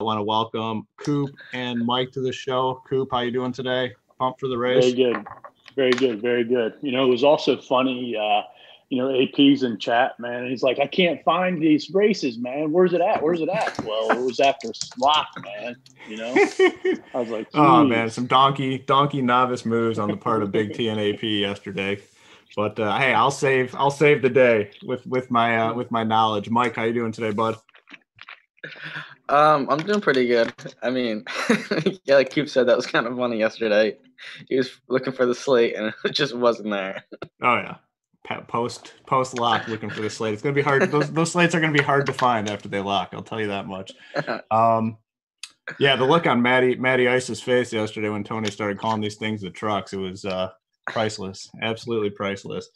I want to welcome Coop and Mike to the show. Coop, how you doing today? Pumped for the race? Very good. Very good. Very good. You know, it was also funny, AP's in chat, man. And he's like, I can't find these races, man. Where's it at? Where's it at? Well, it was after slot, man. You know? I was like, geez. Oh, man, some donkey novice moves on the part of Big T and AP yesterday. But, hey, I'll save the day with my knowledge. Mike, how you doing today, bud? I'm doing pretty good. I mean, yeah, like Coop said, that was kind of funny yesterday. He was looking for the slate, and it just wasn't there. Oh yeah, post lock looking for the slate. It's gonna be hard. Those slates are gonna be hard to find after they lock. I'll tell you that much. Yeah, the look on Matty Ice's face yesterday when Tony started calling these things the trucks, it was priceless, absolutely priceless.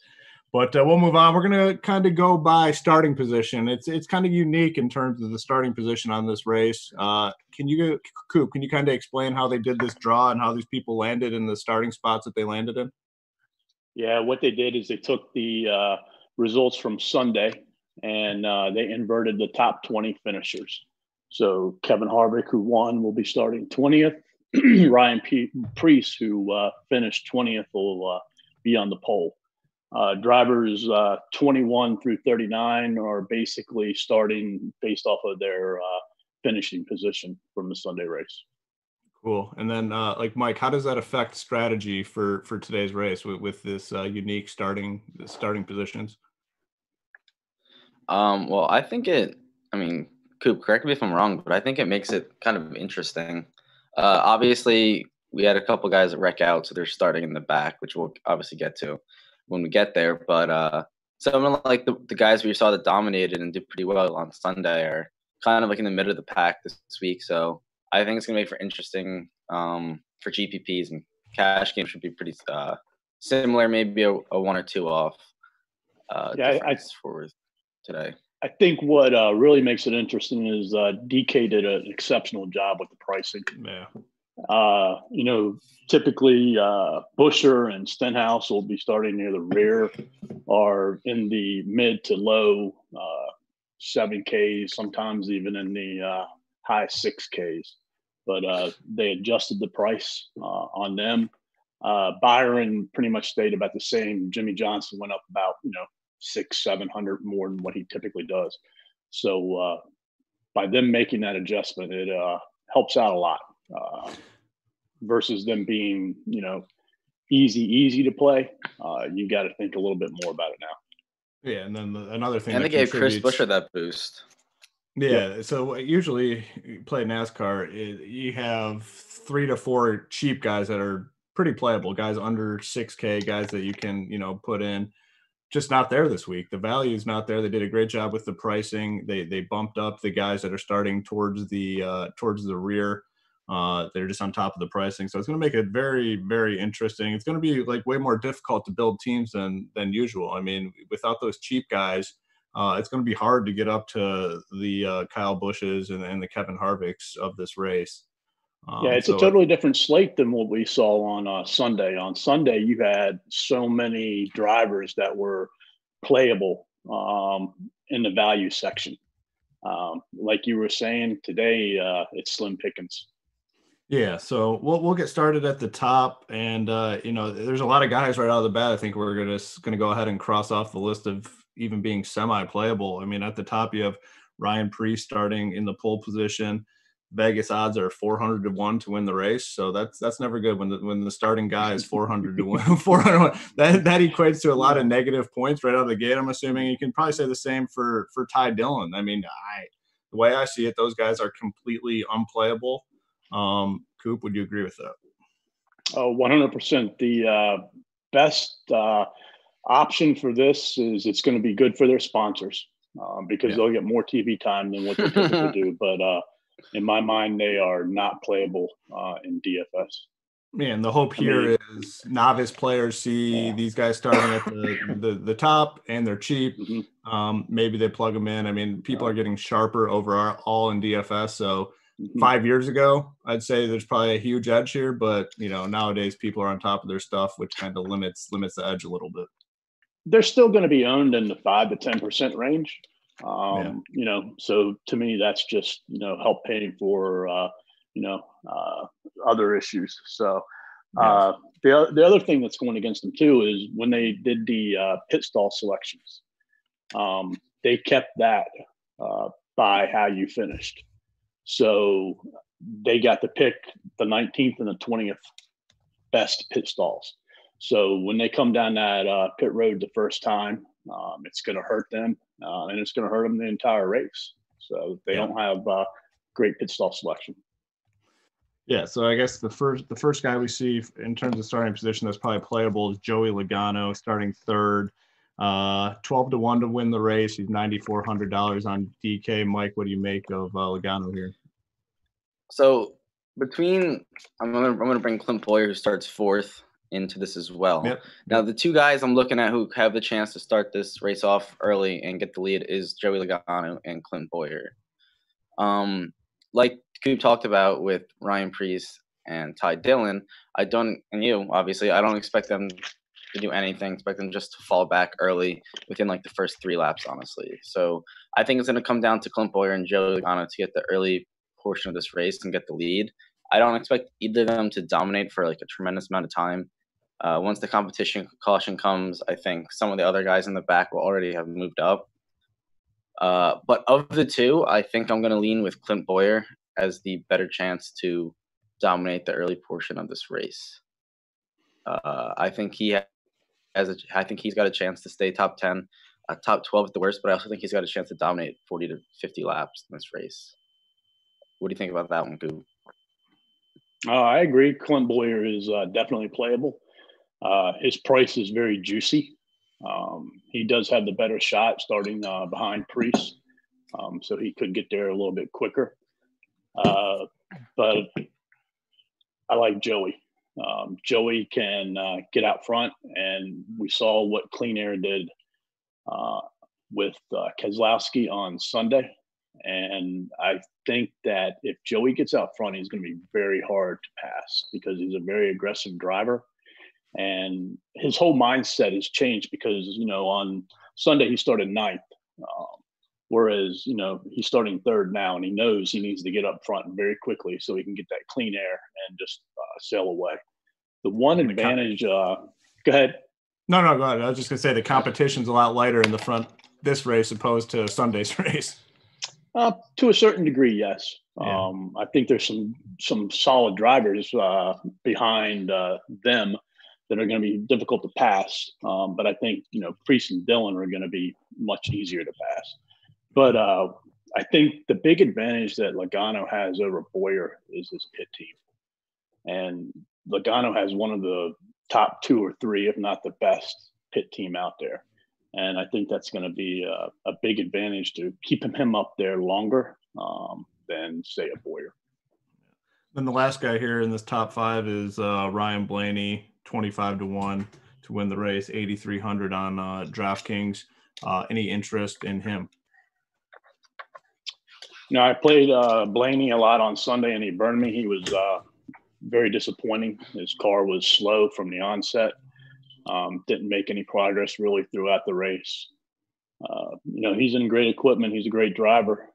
But we'll move on. We're going to kind of go by starting position. It's kind of unique in terms of the starting position on this race. Coop, can you kind of explain how they did this draw and how these people landed in the starting spots that they landed in? Yeah, what they did is they took the results from Sunday and they inverted the top 20 finishers. So Kevin Harvick, who won, will be starting 20th. Ryan Preece, who finished 20th, will be on the pole. Drivers 21 through 39 are basically starting based off of their finishing position from the Sunday race. Cool. And then, Mike, how does that affect strategy for today's race with this unique starting positions? Well, I think Coop, correct me if I'm wrong, but I think it makes it kind of interesting. Obviously, we had a couple guys that wreck out, so they're starting in the back, which we'll obviously get to when we get there. But someone like the guys we saw that dominated and did pretty well on Sunday are kind of like in the middle of the pack this week. So I think it's going to make for interesting for GPPs, and cash games should be pretty similar, maybe a 1 or 2 off for today. I think what really makes it interesting is DK did an exceptional job with the pricing. Yeah. Typically Buescher and Stenhouse will be starting near the rear or in the mid to low 7Ks, sometimes even in the high 6Ks. But they adjusted the price on them. Byron pretty much stayed about the same. Jimmy Johnson went up about, 600-700 more than what he typically does. So by them making that adjustment, it helps out a lot. Versus them being, easy to play. You got to think a little bit more about it now. Yeah, and then another thing. And they gave Chris Buescher that boost. Yeah, so usually you play NASCAR, you have 3 to 4 cheap guys that are pretty playable, guys under 6K, guys that you can, put in. Just not there this week. The value is not there. They did a great job with the pricing. They bumped up the guys that are starting towards the rear. They're just on top of the pricing. So it's going to make it very, very interesting. It's going to be way more difficult to build teams than usual. I mean, without those cheap guys, it's going to be hard to get up to the Kyle Busches and the Kevin Harvicks of this race. It's a totally different slate than what we saw on Sunday. On Sunday, you had so many drivers that were playable in the value section. Like you were saying, today it's slim pickings. Yeah, so we'll get started at the top, and there's a lot of guys right out of the bat. I think we're gonna go ahead and cross off the list of even being semi-playable. I mean, at the top you have Ryan Preece starting in the pole position. Vegas odds are 400-1 to win the race, so that's never good when the starting guy is 400-1. 400 that equates to a lot of negative points right out of the gate. I'm assuming you can probably say the same for Ty Dillon. I mean, the way I see it, those guys are completely unplayable. Coop, would you agree with that? Oh, 100%. The best option for this is it's going to be good for their sponsors because they'll get more TV time than what they typically do. But in my mind, they are not playable in DFS. Man, the hope here is novice players see these guys starting at the top, and they're cheap. Mm-hmm. Maybe they plug them in. I mean, people are getting sharper overall in DFS. So 5 years ago, I'd say there's probably a huge edge here. But nowadays people are on top of their stuff, which kind of limits the edge a little bit. They're still going to be owned in the 5 to 10% range. You know, so to me, that's just, you know, help paying for, other issues. So the other thing that's going against them too is when they did the pit stall selections, they kept that by how you finished. So they got to pick the 19th and the 20th best pit stalls. So when they come down that pit road the first time, it's going to hurt them, and it's going to hurt them the entire race. So they don't have great pit stall selection. Yeah, so I guess the first guy we see in terms of starting position that's probably playable is Joey Logano, starting third. 12-1 to win the race. He's $9,400 on DK. Mike, what do you make of Logano here? So between, I'm gonna bring Clint Bowyer, who starts fourth, into this as well. Yep. Now the two guys I'm looking at who have the chance to start this race off early and get the lead is Joey Logano and Clint Bowyer. Like Coop talked about with Ryan Preece and Ty Dillon, I don't expect them to do anything. Expect them just to fall back early within like the first 3 laps, honestly. So I think it's going to come down to Clint Bowyer and Joey Logano to get the early portion of this race and get the lead. I don't expect either of them to dominate for like a tremendous amount of time. Once the competition caution comes, I think some of the other guys in the back will already have moved up. But of the two, I think I'm going to lean with Clint Bowyer as the better chance to dominate the early portion of this race. I think he's got a chance to stay top 10, top 12 at the worst, but I also think he's got a chance to dominate 40 to 50 laps in this race. What do you think about that one, Coop? I agree. Clint Bowyer is definitely playable. His price is very juicy. He does have the better shot starting behind Preece, so he could get there a little bit quicker. But I like Joey. Joey can get out front, and we saw what Clean Air did with Kozlowski on Sunday. And I think that if Joey gets out front, he's going to be very hard to pass because he's a very aggressive driver. And his whole mindset has changed because, you know, on Sunday he started 9th, whereas, you know, he's starting 3rd now, and he knows he needs to get up front very quickly so he can get that clean air and just sail away. The one advantage go ahead. No, go ahead. I was just going to say the competition's a lot lighter in the front this race opposed to Sunday's race. To a certain degree, yes. Yeah. I think there's some solid drivers behind them that are going to be difficult to pass. But I think, you know, Preece and Dillon are going to be much easier to pass. But I think the big advantage that Logano has over Bowyer is his pit team. And Logano has one of the top 2 or 3, if not the best pit team out there. And I think that's going to be a big advantage to keeping him up there longer than, say, a Bowyer. Then the last guy here in this top 5 is Ryan Blaney, 25-1 to win the race, 8,300 on DraftKings. Any interest in him? You know, I played Blaney a lot on Sunday, and he burned me. He was very disappointing. His car was slow from the onset. Didn't make any progress really throughout the race. You know, he's in great equipment. He's a great driver.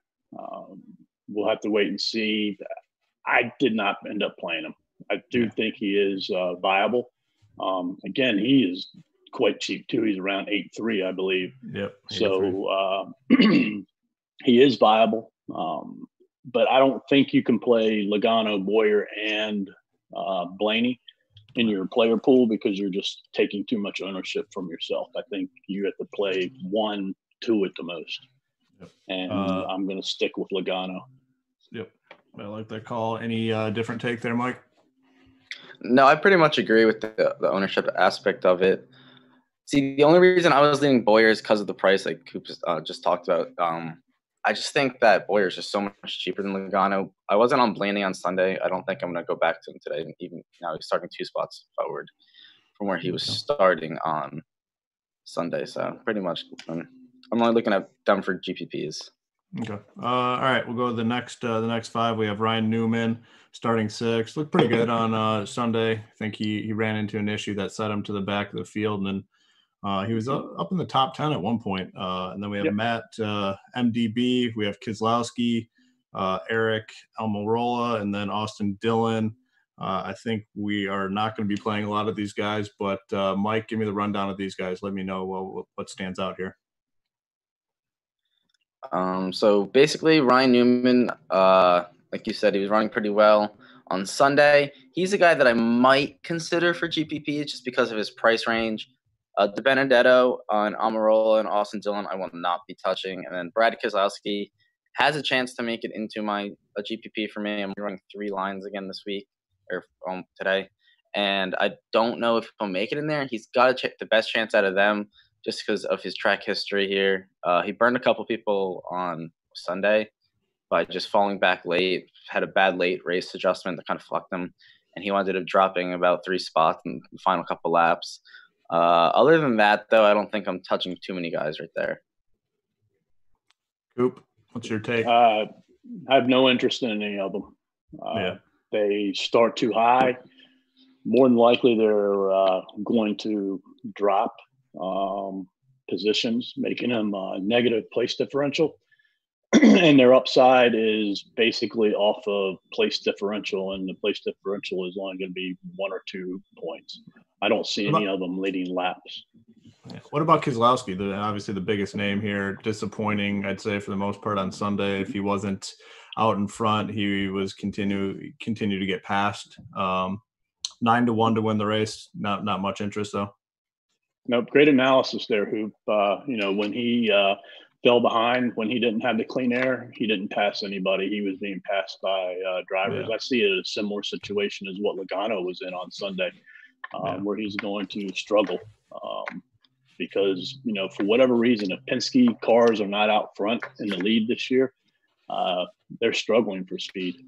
We'll have to wait and see. I did not end up playing him. I do think he is viable. Again, he is quite cheap too. He's around 8.3, I believe. Yep. So he is viable. But I don't think you can play Logano, Bowyer, and Blaney in your player pool because you're just taking too much ownership from yourself. I think you have to play 1, 2 at the most. Yep. And I'm going to stick with Logano. Yep. I like that call. Any different take there, Mike? No, I pretty much agree with the ownership aspect of it. See, the only reason I was leaning Bowyer is because of the price, like Coop just talked about. I just think that Bowyer is just so much cheaper than Logano. I wasn't on Blaney on Sunday. I don't think I'm going to go back to him today. Even now, he's starting 2 spots forward from where he was starting on Sunday. So pretty much, I'm only looking at them for GPPs. Okay. All right. We'll go to the next 5. We have Ryan Newman starting 6th. Looked pretty good on Sunday. I think he ran into an issue that set him to the back of the field, and then He was up in the top 10 at one point. And then we have Matt MDB. We have Kozlowski, Eric Almirola, and then Austin Dillon. I think we are not going to be playing a lot of these guys, but Mike, give me the rundown of these guys. Let me know what stands out here. So basically, Ryan Newman, like you said, he was running pretty well on Sunday. He's a guy that I might consider for GPP just because of his price range. DiBenedetto and Almirola and Austin Dillon, I will not be touching. And then Brad Kozlowski has a chance to make it into my GPP for me. I'm running 3 lines again this week or today, and I don't know if he'll make it in there. He's got the best chance out of them just because of his track history here. He burned a couple people on Sunday by just falling back late, had a bad late race adjustment that kind of fucked him, and he ended up dropping about 3 spots in the final couple laps. Other than that, though, I don't think I'm touching too many guys right there. Coop, what's your take? I have no interest in any of them. They start too high. More than likely, they're going to drop positions, making them a negative place differential. And their upside is basically off of place differential, and the place differential is only going to be 1 or 2 points. I don't see any of them leading laps. What about Kozlowski? Obviously the biggest name here. Disappointing, I'd say, for the most part on Sunday. If he wasn't out in front, he was continue to get passed. 9-1 to win the race. Not much interest though. Nope. Great analysis there, Hoop. When he fell behind, when he didn't have the clean air, he didn't pass anybody. He was being passed by drivers. I see it as a similar situation as what Logano was in on Sunday, where he's going to struggle because, for whatever reason, if Penske cars are not out front in the lead this year, they're struggling for speed.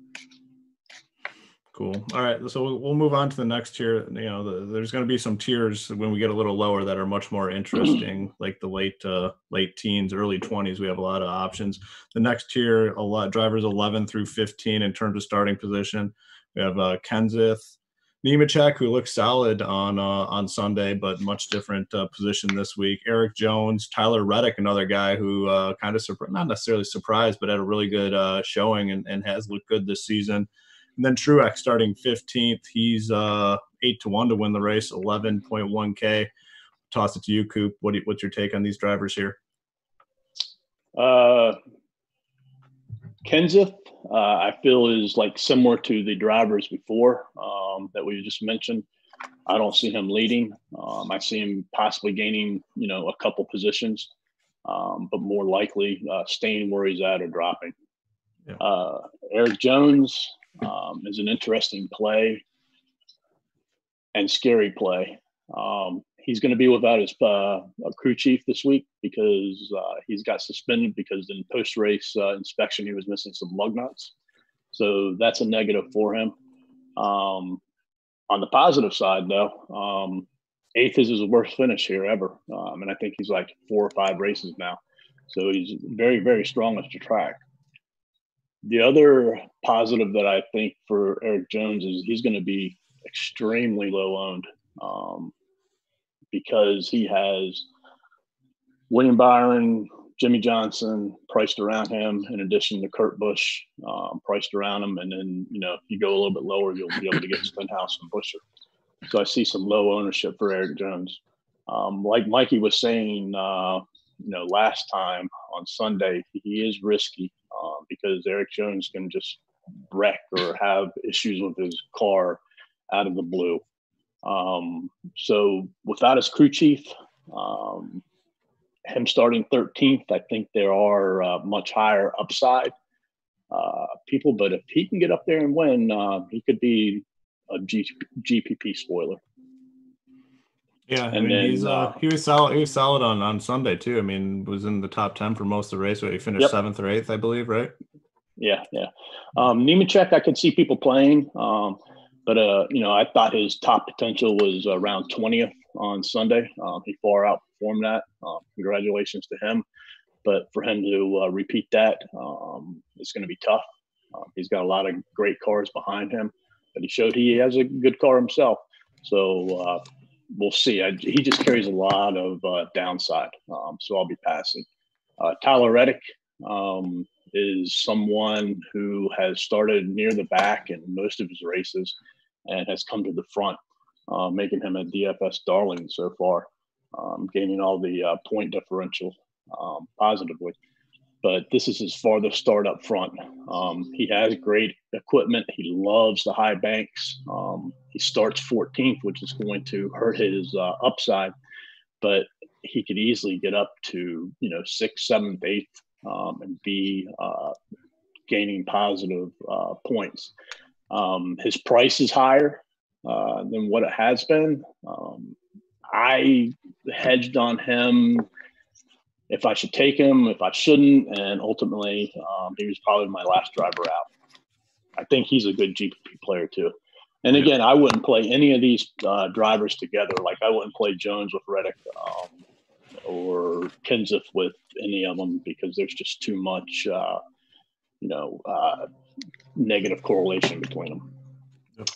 Cool. All right, so we'll move on to the next tier. There's going to be some tiers when we get a little lower that are much more interesting, like the late teens, early 20s. We have a lot of options. The next tier, a lot drivers 11 through 15 in terms of starting position. We have Kenseth, Nemechek, who looks solid on Sunday, but much different position this week. Eric Jones, Tyler Reddick, another guy who kind of not necessarily surprised, but had a really good showing and has looked good this season. And then Truex starting 15th. He's 8-1 to win the race, 11.1K. Toss it to you, Coop. What's your take on these drivers here? Kenseth, I feel, is like similar to the drivers before that we just mentioned. I don't see him leading. I see him possibly gaining, a couple positions, but more likely staying where he's at or dropping. Yeah. Eric Jones is an interesting play and scary play. He's going to be without his crew chief this week because he's got suspended because in post-race inspection he was missing some lug nuts. So that's a negative for him. On the positive side, though, 8th is his worst finish here ever. And I think he's like 4 or 5 races now. So he's very, very strong at the track. The other positive that I think for Eric Jones is he's going to be extremely low owned because he has William Byron, Jimmy Johnson priced around him, in addition to Kurt Busch priced around him. And then, if you go a little bit lower, you'll be able to get Stenhouse and Buescher. So I see some low ownership for Eric Jones. Like Mikey was saying, last time on Sunday, he is risky because Eric Jones can just wreck or have issues with his car out of the blue. So without his crew chief, him starting 13th, I think there are much higher upside people. But if he can get up there and win, he could be a GPP spoiler. Yeah, he was solid. He was solid on Sunday too. I mean, was in the top 10 for most of the race. He finished 7th or 8th, I believe, right? Yeah. Nemechek, I could see people playing, but I thought his top potential was around 20th on Sunday. He far outperformed that. Congratulations to him. But for him to repeat that, it's going to be tough. He's got a lot of great cars behind him, but he showed he has a good car himself. So we'll see. He just carries a lot of downside, so I'll be passing. Tyler Reddick is someone who has started near the back in most of his races and has come to the front, making him a DFS darling so far, gaining all the point differential positively. But this is his farthest start up front. He has great equipment. He loves the high banks. He starts 14th, which is going to hurt his upside, but he could easily get up to 6th, 7th, 8th, and be gaining positive points. His price is higher than what it has been. I hedged on him if I should take him, if I shouldn't, and ultimately he was probably my last driver out. I think he's a good GPP player too. And again, I wouldn't play any of these drivers together. Like I wouldn't play Jones with Reddick or Kenseth with any of them because there's just too much, negative correlation between them. Yep.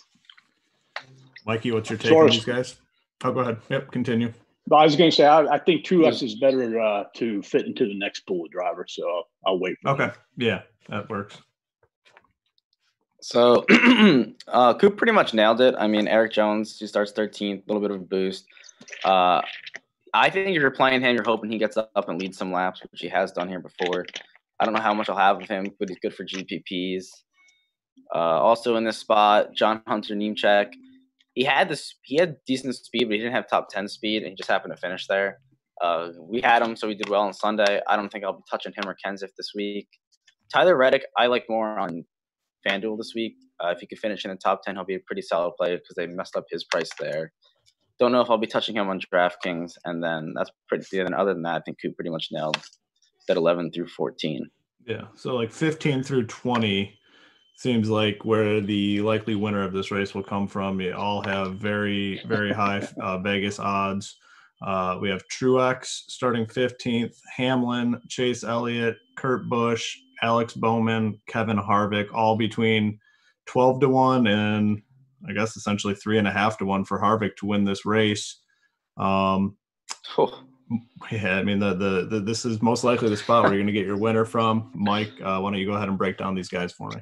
Mikey, what's your take on these guys? Oh, go ahead. Yep, continue. I was going to say, I think Truex is better to fit into the next pool of drivers, so I'll wait for him. Yeah, that works. So Coop pretty much nailed it. I mean, Eric Jones, he starts 13th, a little bit of a boost. I think if you're playing him, you're hoping he gets up and leads some laps, which he has done here before. I don't know how much I'll have of him, but he's good for GPPs. Also in this spot, John Hunter Nemechek. He had decent speed, but he didn't have top 10 speed, and he just happened to finish there. We had him, so he did well on Sunday. I don't think I'll be touching him or Kenseth this week. Tyler Reddick, I like more on FanDuel this week. If he could finish in the top 10, he'll be a pretty solid player because they messed up his price there. Don't know if I'll be touching him on DraftKings, and then that's pretty. And other than that, I think Coop pretty much nailed that 11 through 14. Yeah, so like 15 through 20 seems like where the likely winner of this race will come from. You all have very, very high Vegas odds. We have Truex starting 15th, Hamlin, Chase Elliott, Kurt Busch, Alex Bowman, Kevin Harvick, all between 12-1 and I guess essentially 3.5-1 for Harvick to win this race. Yeah, I mean this is most likely the spot where you're going to get your winner from. Mike, why don't you go ahead and break down these guys for me?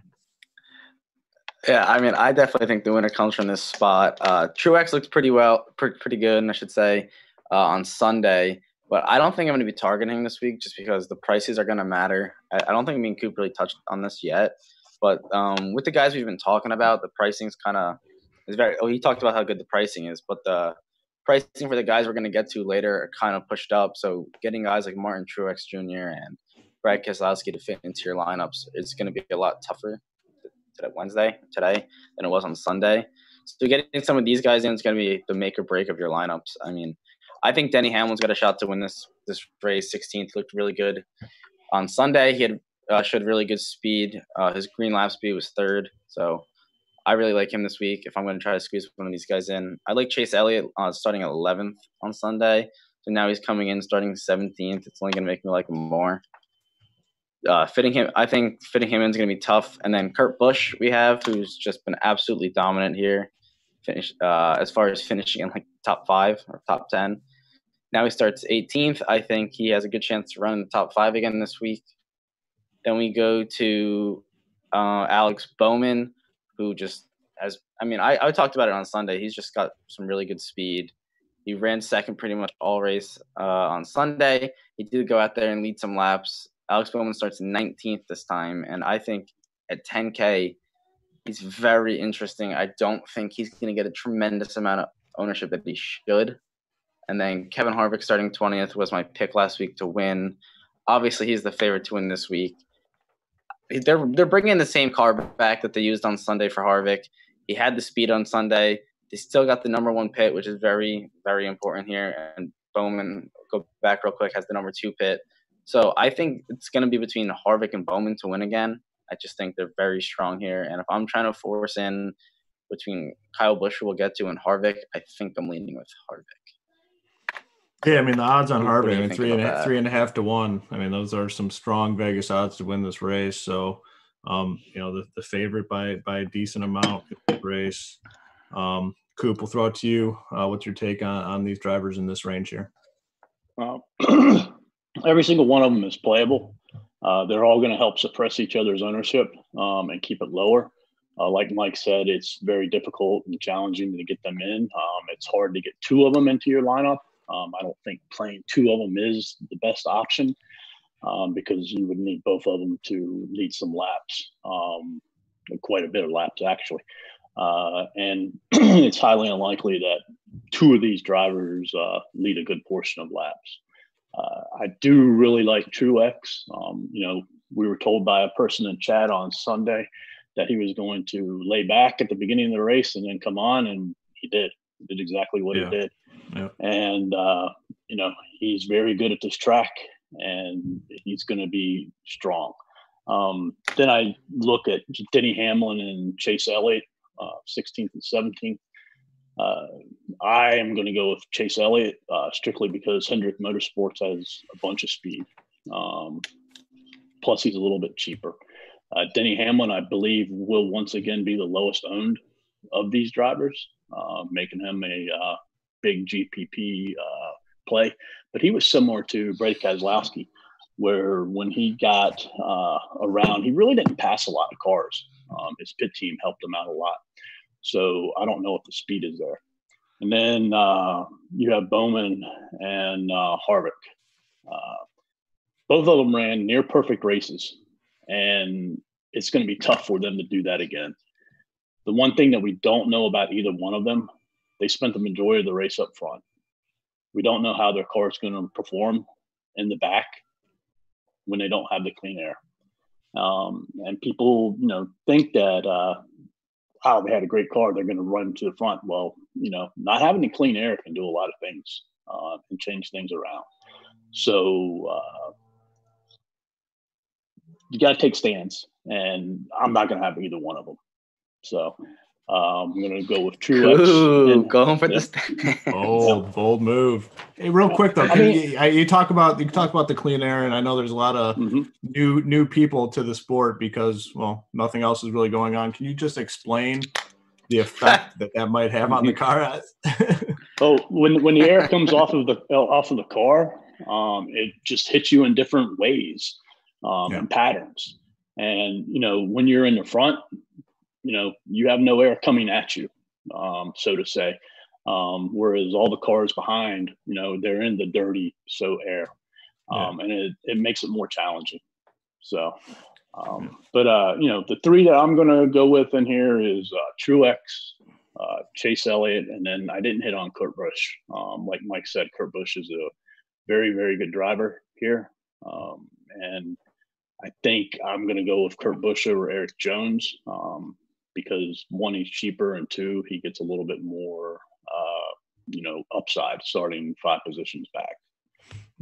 Yeah, I mean, I definitely think the winner comes from this spot. Truex looks pretty good, I should say, on Sunday. But I don't think I'm going to be targeting this week just because the prices are going to matter. I don't think me and Coop really touched on this yet. But with the guys we've been talking about, the pricing's kind of is very. Oh, he talked about how good the pricing is, but the pricing for the guys we're going to get to later are kind of pushed up. So getting guys like Martin Truex Jr. and Brad Kozlowski to fit into your lineups is going to be a lot tougher today than it was on Sunday. So getting some of these guys in is going to be the make or break of your lineups. I mean, I think Denny Hamlin's got a shot to win this race. 16th looked really good on Sunday. He had showed really good speed. His green lap speed was 3rd. So I really like him this week. If I'm going to try to squeeze one of these guys in, I like Chase Elliott starting at 11th on Sunday. So now he's coming in starting 17th. It's only going to make me like him more. I think fitting him in is going to be tough. And then Kurt Busch we have, who's just been absolutely dominant here. As far as finishing in like top 5 or top 10. Now he starts 18th. I think he has a good chance to run in the top 5 again this week. Then we go to Alex Bowman, who just has – I mean, I talked about it on Sunday. He's just got some really good speed. He ran second pretty much all race on Sunday. He did go out there and lead some laps. Alex Bowman starts 19th this time, and I think at 10K, he's very interesting. I don't think he's going to get a tremendous amount of ownership that he should. And then Kevin Harvick starting 20th was my pick last week to win. Obviously, he's the favorite to win this week. They're bringing the same car back that they used on Sunday for Harvick. He had the speed on Sunday. They still got the number 1 pit, which is very, very important here. And Bowman, go back real quick, has the number 2 pit. So I think it's going to be between Harvick and Bowman to win again. I just think they're very strong here. And if I'm trying to force in between Kyle Busch, who we'll get to, and Harvick, I think I'm leaning with Harvick. Yeah, I mean, the odds on Harvick, I mean, 3.5-1. I mean, those are some strong Vegas odds to win this race. So, the favorite by a decent amount race. Coop, we'll throw it to you. What's your take on these drivers in this range here? Every single one of them is playable. They're all going to help suppress each other's ownership and keep it lower. Like Mike said, it's very difficult and challenging to get them in. It's hard to get two of them into your lineup. I don't think playing two of them is the best option because you would need both of them to lead some laps, quite a bit of laps actually. And it's highly unlikely that two of these drivers lead a good portion of laps. I do really like Truex. We were told by a person in chat on Sunday that he was going to lay back at the beginning of the race and then come on, and he did. He did exactly what he did. Yeah. And, he's very good at this track, and he's going to be strong. Then I look at Denny Hamlin and Chase Elliott, 16th and 17th. I am going to go with Chase Elliott strictly because Hendrick Motorsports has a bunch of speed. Plus, he's a little bit cheaper. Denny Hamlin, I believe, will once again be the lowest owned of these drivers, making him a big GPP play. But he was similar to Brady Kozlowski, where when he got around, he really didn't pass a lot of cars. His pit team helped him out a lot. So I don't know if the speed is there. And then you have Bowman and Harvick. Both of them ran near perfect races, and it's going to be tough for them to do that again. The one thing that we don't know about either one of them, they spent the majority of the race up front. We don't know how their car is going to perform in the back when they don't have the clean air. And people, think that they had a great car, they're going to run to the front. Well, not having the clean air can do a lot of things and change things around. So you got to take stands, and I'm not going to have either one of them. So I'm going to go with Truex. Ooh, going for the stand. Bold move. Hey, real quick though, you talk about the clean air, and I know there's a lot of new people to the sport because nothing else is really going on. Can you just explain the effect that might have on the car? When the air comes off of the car, it just hits you in different ways and patterns. And when you're in the front, you have no air coming at you, so to say. Whereas all the cars behind, they're in the dirty air, and it makes it more challenging. So, the three that I'm going to go with in here is Truex, Chase Elliott, and then I didn't hit on Kurt Busch. Like Mike said, Kurt Busch is a very, very good driver here, and I think I'm going to go with Kurt Busch over Eric Jones. Because one, he's cheaper, and two, he gets a little bit more, upside starting 5 positions back.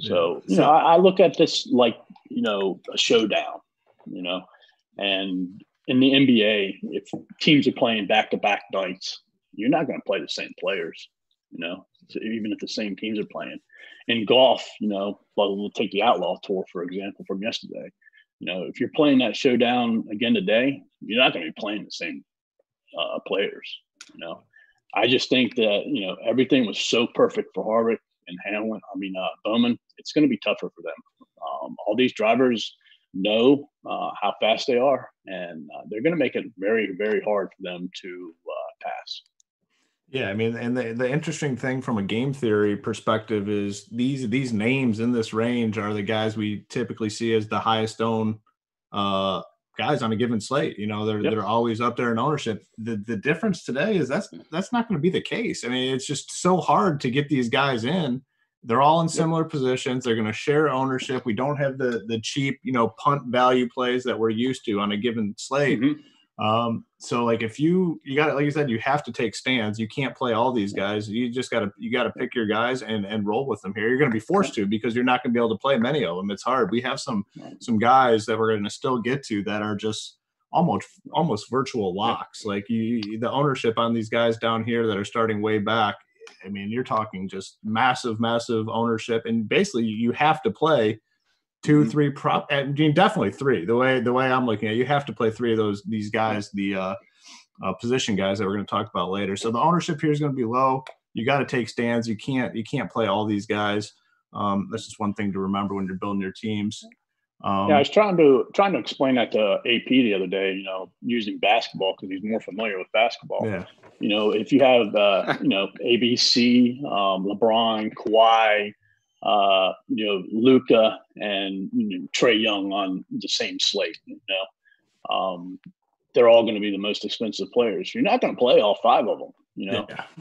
So, I look at this like, a showdown, and in the NBA, if teams are playing back-to-back nights, you're not going to play the same players, even if the same teams are playing. In golf, we'll take the Outlaw Tour, for example, from yesterday. If you're playing that showdown again today, you're not going to be playing the same players. I just think that everything was so perfect for Harvick and Bowman. It's going to be tougher for them. All these drivers know how fast they are, and they're going to make it very, very hard for them to pass. Yeah, and the interesting thing from a game theory perspective is these names in this range are the guys we typically see as the highest owned guys on a given slate. They're always up there in ownership. The difference today is that's not going to be the case. It's just so hard to get these guys in. They're all in similar positions. They're going to share ownership. We don't have the cheap, punt value plays that we're used to on a given slate. So like if you got, like you said, you have to take stands. You can't play all these guys. You just got to pick your guys and roll with them here. You're going to be forced to because you're not going to be able to play many of them. It's hard. We have some guys that we're going to still get to that are just almost virtual locks. Like the ownership on these guys down here that are starting way back. You're talking just massive ownership, and basically you have to play 2, 3 definitely 3. The way I'm looking at it, you have to play 3 of these guys. The position guys that we're going to talk about later. So the ownership here is going to be low. You got to take stands. You can't play all these guys. That's just one thing to remember when you're building your teams. I was trying to explain that to AP the other day, using basketball because he's more familiar with basketball. Yeah. If you have, ABC, LeBron, Kawhi, Luka, and Trae Young on the same slate, they're all going to be the most expensive players. You're not going to play all 5 of them,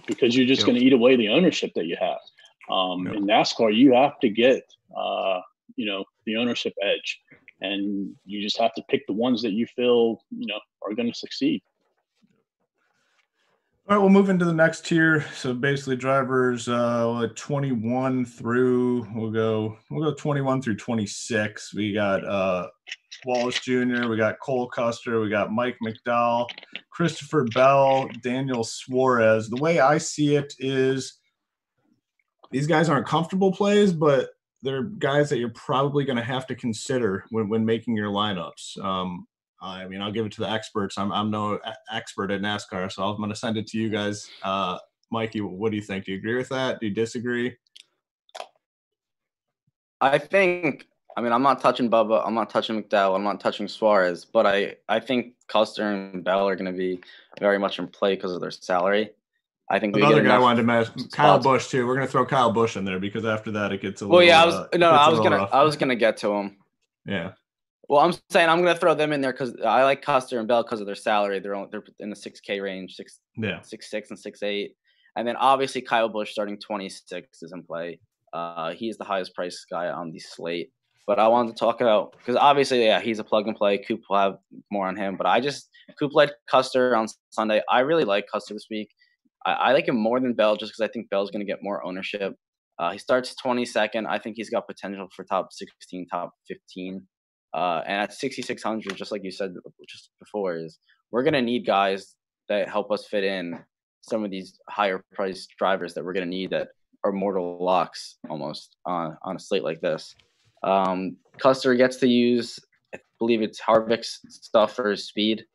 because you're just going to eat away the ownership that you have. In NASCAR, you have to get, the ownership edge, and you just have to pick the ones that you feel, are going to succeed. All right, we'll move into the next tier. So basically drivers 21 through, we'll go 21 through 26. We got Wallace Jr., we got Cole Custer, we got Mike McDowell, Christopher Bell, Daniel Suarez. The way I see it is these guys aren't comfortable plays, but they're guys that you're probably going to have to consider when making your lineups. I mean, I'll give it to the experts. I'm no expert at NASCAR, so I'm going to send it to you guys. Mikey, what do you think? Do you agree with that? Do you disagree? I'm not touching Bubba. I'm not touching McDowell. I'm not touching Suarez. But I think Custer and Bell are going to be very much in play because of their salary. I think another guy I wanted to mention, Kyle Busch too. We're going to throw Kyle Busch in there because after that it gets a little. Well, yeah, I was gonna get to him. Yeah. Well, I'm saying I'm gonna throw them in there because I like Custer and Bell because of their salary. They're in the 6K range, 6'6" and 6'8", and then obviously Kyle Busch starting 26 is in play. He's the highest priced guy on the slate. But I wanted to talk about because obviously, he's a plug and play. Coop will have more on him, but Coop led Custer on Sunday. I really like Custer this week. I like him more than Bell just because I think Bell's going to get more ownership. He starts 22nd. I think he's got potential for top 16, top 15. And at 6,600, just like you said just before, we're going to need guys that help us fit in some of these higher priced drivers that we're going to need that are mortal locks almost on a slate like this. Custer gets to use, I believe it's Harvick's stuff for his speed.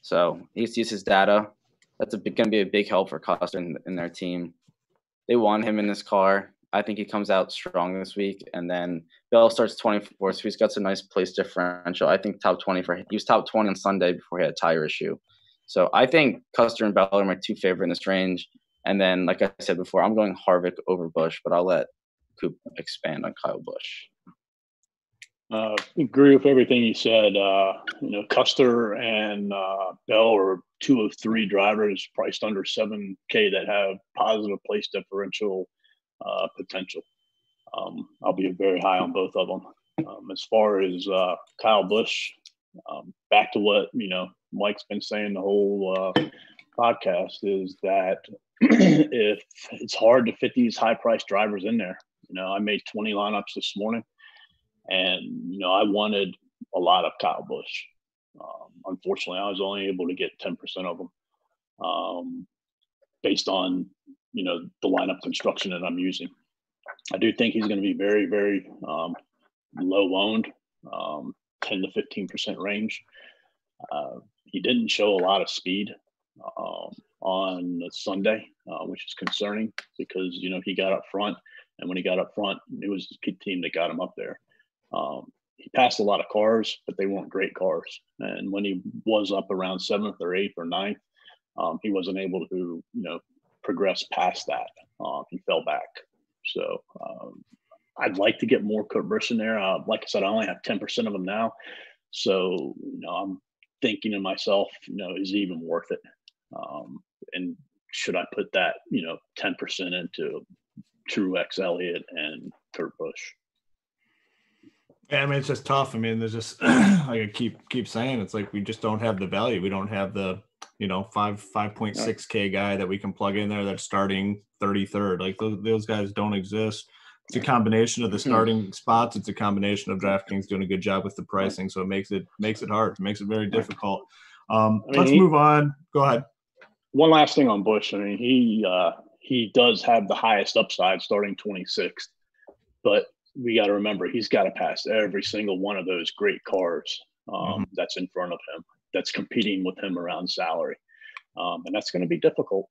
So he gets to use his data. That's going to be a big help for Custer in their team. They want him in this car. I think he comes out strong this week. And then Bell starts 24, so he's got some nice place differential. I think top 20 he was top 20 on Sunday before he had a tire issue. So I think Custer and Bell are my 2 favorite in this range. And then, like I said before, I'm going Harvick over Busch, but I'll let Coop expand on Kyle Busch. Agree with everything you said. Custer and Bell are 2 of 3 drivers priced under $7K that have positive place differential potential. I'll be very high on both of them. As far as Kyle Busch, back to what Mike's been saying the whole podcast is that if it's hard to fit these high-priced drivers in there. I made 20 lineups this morning. And, I wanted a lot of Kyle Busch. Unfortunately, I was only able to get 10% of them based on, the lineup construction that I'm using. I do think he's going to be very, very low owned, 10 to 15% range. He didn't show a lot of speed on Sunday, which is concerning because, he got up front. And when he got up front, it was the team that got him up there. He passed a lot of cars, but they weren't great cars. And when he was up around 7th or 8th or 9th, he wasn't able to, progress past that. He fell back. So I'd like to get more Kurt Busch in there. Like I said, I only have 10% of them now. So, I'm thinking to myself, is it even worth it? And should I put that, 10% into Truex, Elliott, and Kurt Busch? Yeah, I mean, it's just tough. I mean, there's just like I keep saying, it's like we just don't have the value. We don't have the 5.6K guy that we can plug in there that's starting 33rd. Like those guys don't exist. It's a combination of the starting spots. It's a combination of DraftKings doing a good job with the pricing, so it makes it hard. It makes it very difficult. Let's move on. Go ahead. One last thing on Busch. I mean, he does have the highest upside starting 26th, but we got to remember he's got to pass every single one of those great cars that's in front of him, that's competing with him around salary. And that's going to be difficult.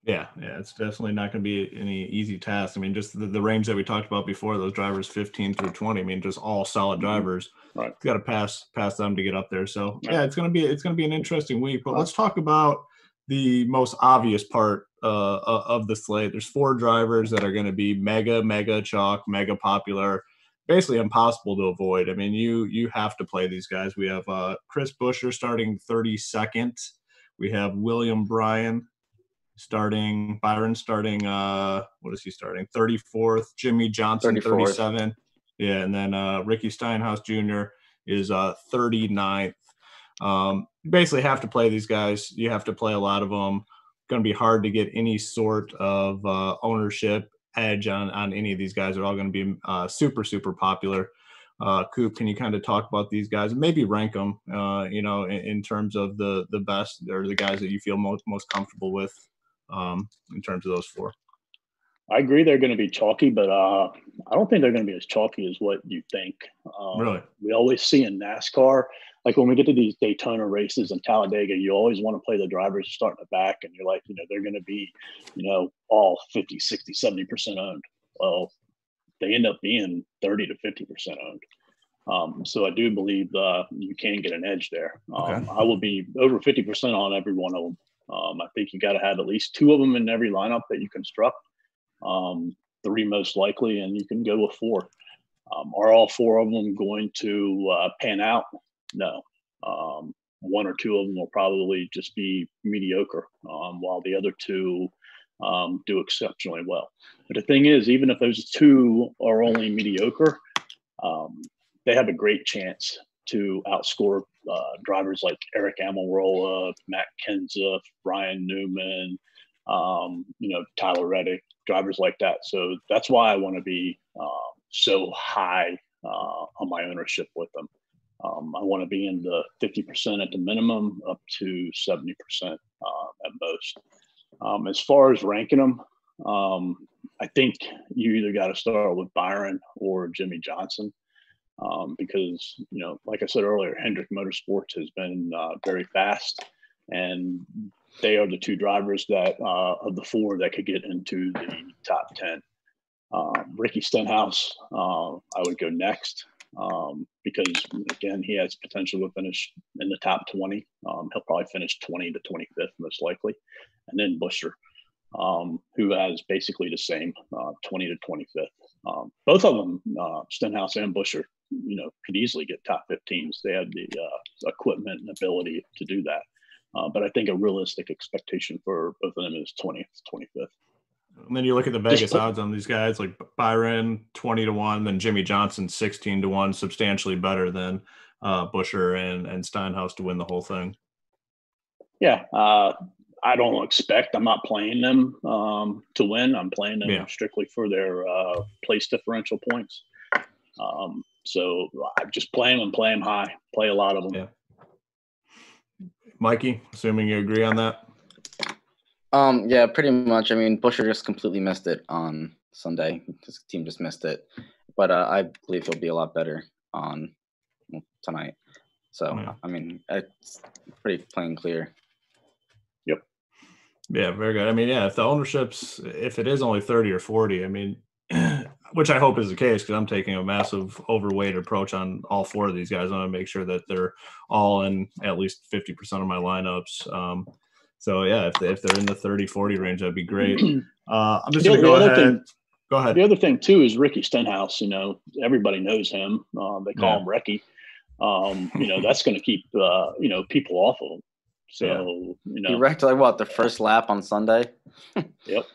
Yeah, it's definitely not going to be any easy task. I mean, just the range that we talked about before, those drivers 15 through 20. I mean, just all solid drivers. Right. Got to pass them to get up there. So yeah, it's going to be an interesting week. But let's talk about the most obvious part of the slate. There's 4 drivers that are going to be mega chalk, mega popular, basically impossible to avoid. I mean, you have to play these guys. We have Chris Buescher starting 32nd. We have William Bryan Byron starting what is he starting? 34th. Jimmy Johnson 34th. 37. Yeah, and then Ricky Stenhouse Jr. is 39th. You basically have to play these guys. You have to play a lot of them. Going to be hard to get any sort of ownership edge on any of these guys. They're all going to be super popular. Coop, can you kind of talk about these guys and maybe rank them, in terms of the best or the guys that you feel most comfortable with in terms of those 4? I agree they're going to be chalky, but I don't think they're going to be as chalky as what you think. Really? We always see in NASCAR, like when we get to these Daytona races in Talladega, you always want to play the drivers starting the back, and you're like, they're going to be, all 50, 60, 70% owned. Well, they end up being 30 to 50% owned. So I do believe you can get an edge there. Okay. I will be over 50% on every one of them. I think you got to have at least 2 of them in every lineup that you construct. 3 most likely, and you can go with 4. Are all 4 of them going to pan out? No. 1 or 2 of them will probably just be mediocre, while the other 2 do exceptionally well. But the thing is, even if those 2 are only mediocre, they have a great chance to outscore drivers like Eric Almirola, Matt Kenseth, Ryan Newman, Tyler Reddick, drivers like that. So that's why I want to be so high on my ownership with them. I want to be in the 50% at the minimum, up to 70% at most. As far as ranking them, I think you either got to start with Byron or Jimmy Johnson. Because, like I said earlier, Hendrick Motorsports has been very fast, and they are the 2 drivers that of the 4 that could get into the top 10. Ricky Stenhouse, I would go next because, again, he has potential to finish in the top 20. He'll probably finish 20 to 25th most likely. And then Buescher, who has basically the same 20 to 25th. Both of them, Stenhouse and Buescher, could easily get top 15s. They have the equipment and ability to do that. But I think a realistic expectation for both of them is 20th, 25th. And then you look at the Vegas odds on these guys, like Byron 20 to 1, then Jimmy Johnson 16 to 1, substantially better than Buescher and Stenhouse to win the whole thing. Yeah, I don't expect. I'm not playing them to win. I'm playing them strictly for their place differential points. So I just play them and play them high. Play a lot of them. Yeah. Mikey, assuming you agree on that. Yeah, pretty much. I mean, Buescher just completely missed it on Sunday. His team just missed it. But I believe he'll be a lot better on tonight. So, I mean, it's pretty plain clear. Yep. Yeah, very good. I mean, if the ownership's, if it is only 30 or 40, I mean, which I hope is the case because I'm taking a massive overweight approach on all 4 of these guys. I want to make sure that they're all in at least 50% of my lineups. So, if they're in the 30-40 range, that'd be great. I'm just going to go ahead. Go ahead. The other thing, too, is Ricky Stenhouse. Everybody knows him. They call him Ricky. That's going to keep, people off of him. So, He wrecked, the first lap on Sunday? Yep.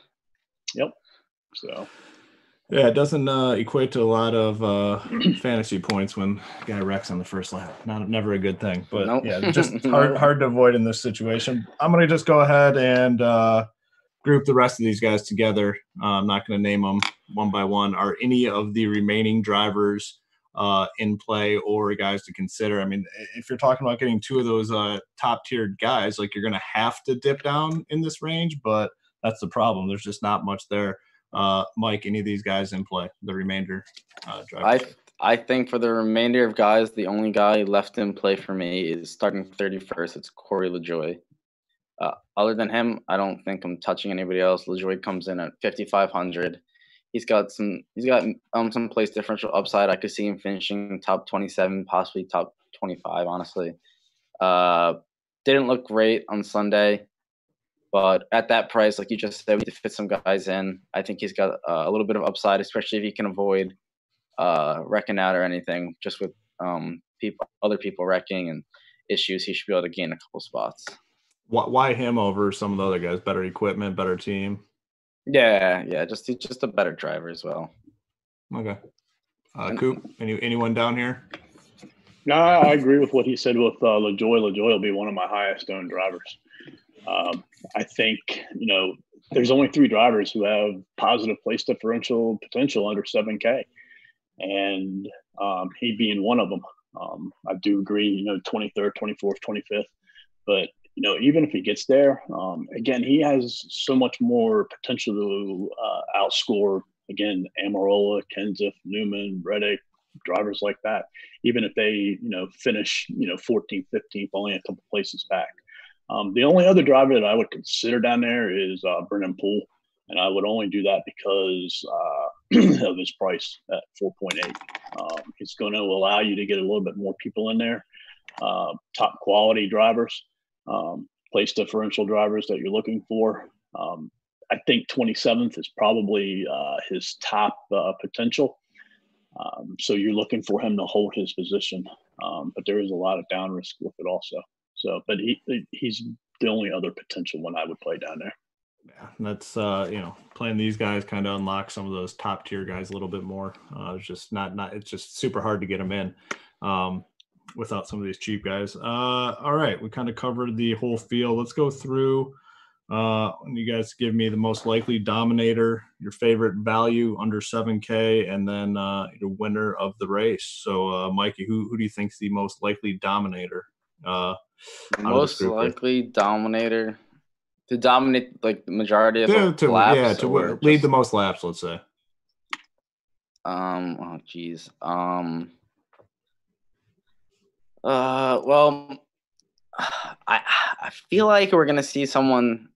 So. Yeah, it doesn't equate to a lot of fantasy points when a guy wrecks on the first lap. Never a good thing. But nope. Just hard to avoid in this situation. I'm going to just go ahead and group the rest of these guys together. I'm not going to name them one by one. Are any of the remaining drivers in play or guys to consider? I mean, if you're talking about getting 2 of those top-tiered guys, you're going to have to dip down in this range, but that's the problem. There's just not much there. Mike, any of these guys in play, the remainder drivers? I think for the remainder of guys, the only guy left in play for me is starting 31st. It's Corey LaJoie. Other than him, I don't think I'm touching anybody else. LaJoie comes in at 5,500. He's got some place differential upside. I could see him finishing top 27, possibly top 25. Honestly, didn't look great on Sunday, but at that price, like you just said, we need to fit some guys in. I think he's got a little bit of upside, especially if he can avoid wrecking out or anything. Just with other people wrecking and issues, he should be able to gain a couple spots. Why him over some of the other guys? Better equipment, better team. Yeah, he's just a better driver as well. Okay. Coop, anyone down here? No, I agree with what he said with LaJoie. LaJoie will be one of my highest owned drivers. I think, there's only 3 drivers who have positive place differential potential under 7K. And he being one of them. I do agree, 23rd, 24th, 25th. But, even if he gets there, again, he has so much more potential to outscore, again, Amarola, Kenseth, Newman, Reddick, drivers like that, even if they, finish, 14th, 15th, only a couple places back. The only other driver that I would consider down there is Brennan Poole, and I would only do that because of his price at 4.8. It's going to allow you to get a little bit more people in there, top quality drivers, place differential drivers that you're looking for. I think 27th is probably his top potential. So you're looking for him to hold his position, but there is a lot of down risk with it also. So, but he's the only other potential one I would play down there. Yeah, that's playing these guys kind of unlocks some of those top tier guys a little bit more. It's just it's just super hard to get them in without some of these cheap guys. All right, we kind of covered the whole field. Let's go through. You guys give me the most likely dominator, your favorite value under 7K, and then your winner of the race. So, Mikey, who do you think is the most likely dominator? Most likely dominator to dominate like the majority of the laps. Yeah, to lead the most laps, let's say. Oh geez. Well, I feel like we're gonna see someone.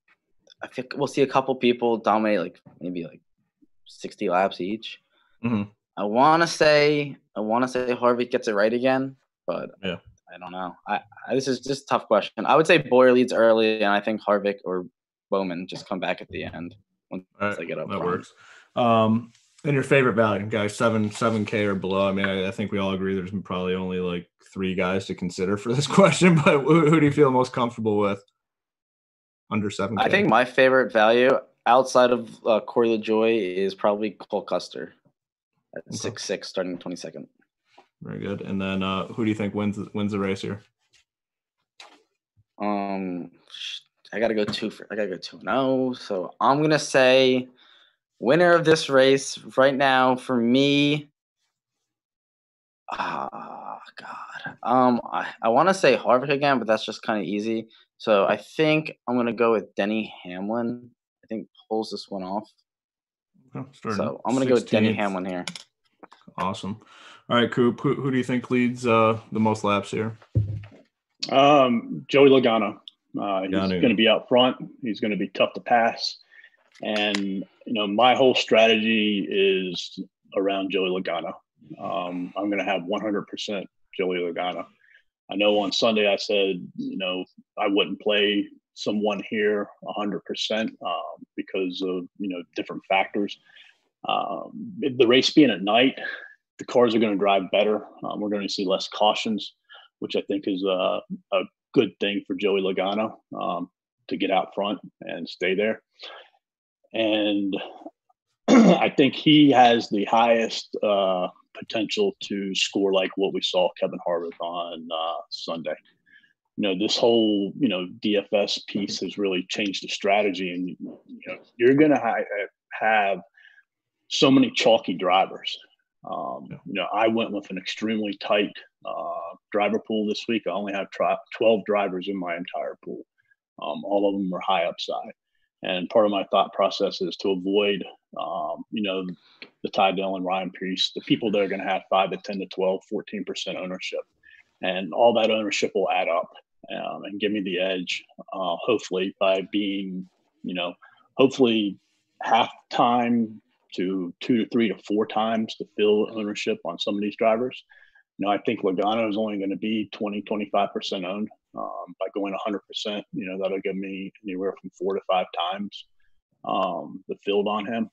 I think we'll see a couple people dominate, like maybe like 60 laps each. Mm-hmm. I want to say Harvick gets it right again, but yeah. I don't know. This is just a tough question. I would say Bowyer leads early, and I think Harvick or Bowman just come back at the end once they get up. That works. And your favorite value, guys, 7K or below. I mean, I think we all agree there's probably only like 3 guys to consider for this question, but who do you feel most comfortable with under 7K? I think my favorite value outside of Corey LaJoie is probably Cole Custer at 6'6", starting 22nd. Very good. And then who do you think wins the race here? I gotta go 2-0. So I'm gonna say winner of this race right now for me. Oh God. I want to say Harvick again, but that's just kind of easy. So I think I'm gonna go with Denny Hamlin. I think pulls this one off. So I'm gonna go with Denny Hamlin here. Awesome. All right, Coop. Who do you think leads the most laps here? Joey Logano. He's going to be out front. He's going to be tough to pass. And, my whole strategy is around Joey Logano. I'm going to have 100% Joey Logano. I know on Sunday I said, I wouldn't play someone here 100% because of, different factors. The race being at night, the cars are going to drive better. We're going to see less cautions, which I think is a good thing for Joey Logano to get out front and stay there. And I think he has the highest potential to score like what we saw Kevin Harvick on Sunday. This whole, DFS piece has really changed the strategy. And, you're going to have so many chalky drivers. I went with an extremely tight driver pool this week. I only have 12 drivers in my entire pool. All of them are high upside. And part of my thought process is to avoid, the Ty Dillon, Ryan Preece, the people that are going to have 5 to 10 to 12, 14% ownership. And all that ownership will add up. and give me the edge, hopefully by being, hopefully half time to 2 to 3 to 4 times the field ownership on some of these drivers. I think Logano is only going to be 20-25% owned. By going 100%, that'll give me anywhere from 4 to 5 times the field on him.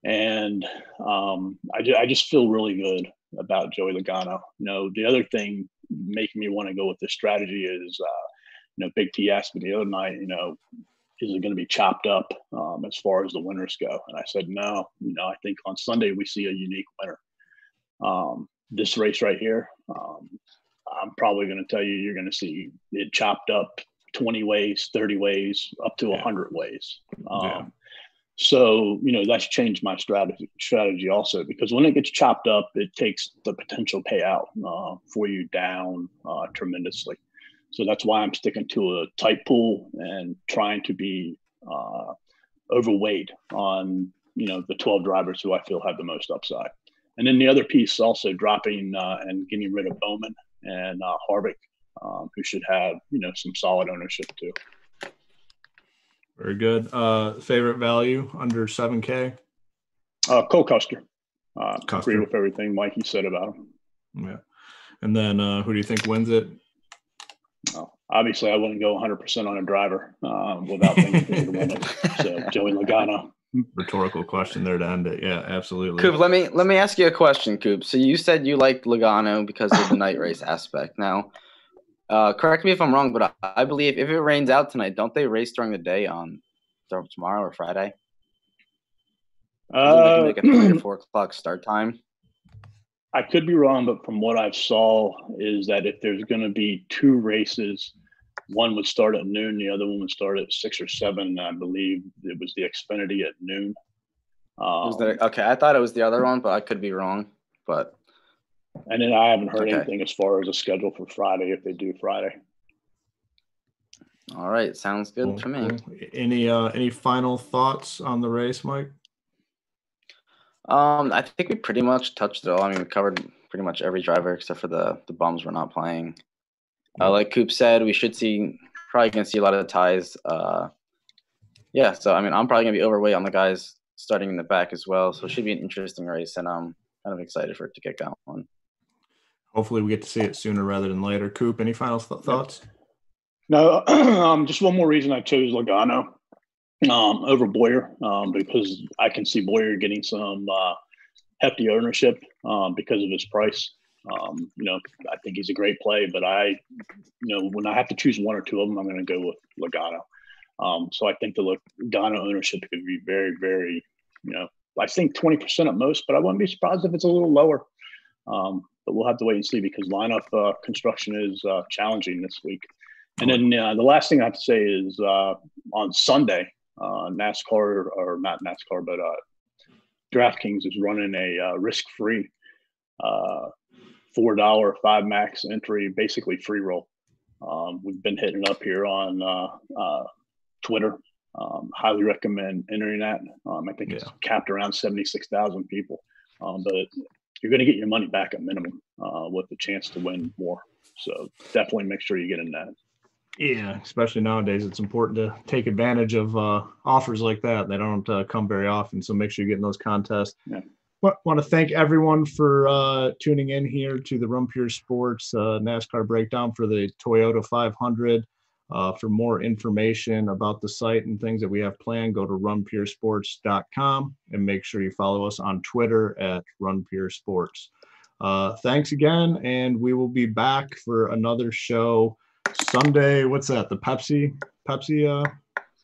And I just feel really good about Joey Logano. The other thing making me want to go with this strategy is, Big T asked me the other night, is it going to be chopped up as far as the winners go? And I said, no. I think on Sunday we see a unique winner. This race right here, I'm probably going to tell you, you're going to see it chopped up 20 ways, 30 ways, up to 100 ways. So, that's changed my strategy also, because when it gets chopped up, it takes the potential payout for you down tremendously. So that's why I'm sticking to a tight pool and trying to be overweight on, the 12 drivers who I feel have the most upside. And then the other piece also dropping and getting rid of Bowman and Harvick, who should have, some solid ownership too. Very good. Favorite value under 7K? Cole Custer. Agree with everything Mikey said about him. Yeah. And then who do you think wins it? Obviously, I wouldn't go 100% on a driver without thinking he would win it. So Joey Logano. Rhetorical question there to end it. Yeah, absolutely. Coop, let me ask you a question, Coop. So you said you liked Logano because of the night race aspect. Now, correct me if I'm wrong, but I believe if it rains out tonight, don't they race during the day on tomorrow or Friday? Like a 3 to 4 o'clock start time. I could be wrong, but from what I saw is that if there's going to be 2 races, one would start at noon, the other one would start at 6 or 7. I believe it was the Xfinity at noon. Okay, I thought it was the other one, but I could be wrong. And then I haven't heard anything as far as a schedule for Friday, if they do Friday. All right, sounds good to me. Any final thoughts on the race, Mike? I think we pretty much touched it all. I mean, we covered pretty much every driver except for the bums we're not playing. Like Coop said, we should probably going to see a lot of the ties. So I mean, I'm probably going to be overweight on the guys starting in the back as well. So it should be an interesting race, and I'm kind of excited for it to get going. Hopefully we get to see it sooner rather than later. Coop, any final thoughts? No, just one more reason I chose Logano over Bowyer, because I can see Bowyer getting some hefty ownership because of his price. I think he's a great play, but when I have to choose one or two of them, I'm going to go with Logano. So I think the Logano ownership could be very, very, I think 20% at most, but I wouldn't be surprised if it's a little lower. But we'll have to wait and see, because lineup construction is challenging this week. And then the last thing I have to say is on Sunday, NASCAR, or not NASCAR, but DraftKings is running a risk-free $4 5 max entry, basically free roll. We've been hitting it up here on Twitter. Highly recommend entering that. I think it's capped around 76,000 people. But you're going to get your money back at minimum with the chance to win more. So definitely make sure you get in that. Yeah, especially nowadays, it's important to take advantage of offers like that. They don't come very often, so make sure you get in those contests. Yeah. Want to thank everyone for tuning in here to the Run Pure Sports NASCAR breakdown for the Toyota 500. For more information about the site and things that we have planned, go to runpuresports.com and make sure you follow us on Twitter at runpuresports. Thanks again, and we will be back for another show Sunday. What's that? The Pepsi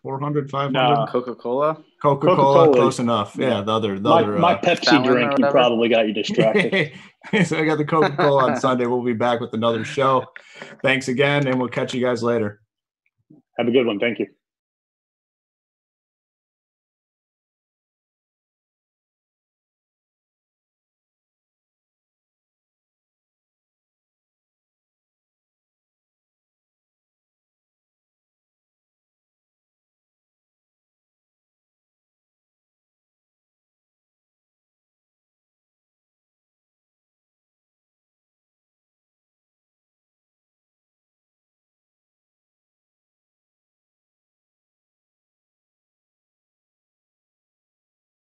400, 500? No. Coca-Cola, close enough. Yeah, the other. My Pepsi drink, you probably got you distracted. So I got the Coca-Cola on Sunday. We'll be back with another show. Thanks again, and we'll catch you guys later. Have a good one. Thank you.